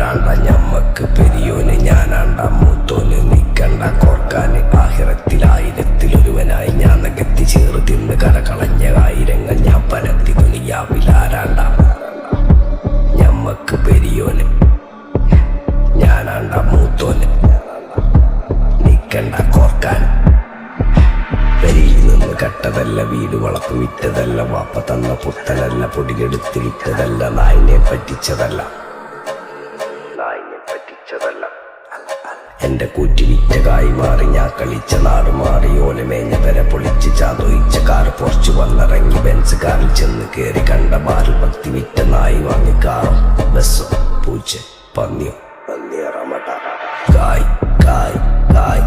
ആരാണ്ട ഞമ്മക്ക് പെരിയോന്, ഞാനാണ്ട മൂത്തോന്. നിക്കണ്ട കോർക്കാന് ആഹിറത്തിലായിരത്തിലൊരുവനായി ഞാൻ നകത്തി ചേറ് തിന്ന് കരകളഞ്ഞ ആയിരങ്ങൾ ഞാൻ പരത്തി ദുനിയാവിലാരാണ്ട ഞമ്മക്ക് പെരിയോന്, ഞാനാണ്ട മൂത്തോന്. നിക്കണ്ട കോർക്കാൻ പെരിയിൽ നിന്ന് കട്ടതല്ല, വീട് വളപ്പ് വിറ്റതല്ല, വാപ്പ തന്ന പുത്തനല്ല, പൊടിയെടുത്ത് വിറ്റതല്ല, നായിനെ പറ്റിച്ചതല്ല, എന്റെ കൂറ്റി വിറ്റ കായി മാറി ഞാൻ കളിച്ച നാട് മാറി. ഓലമേഞ്ഞ പെര പൊളിച്ച് ചാതൊയിച്ച കാറ് പൊറച്ചു വന്നിറങ്ങി ബെൻസ് കാറിൽ ചെന്ന് കേറി. കണ്ട ബാറിൽ പത്തി വിറ്റ നായി വാങ്ങി കാറും ബസ്സോ പൂച്ച പന്നിയോ പന്നിയറമട്ട കായ് കായ് കായ്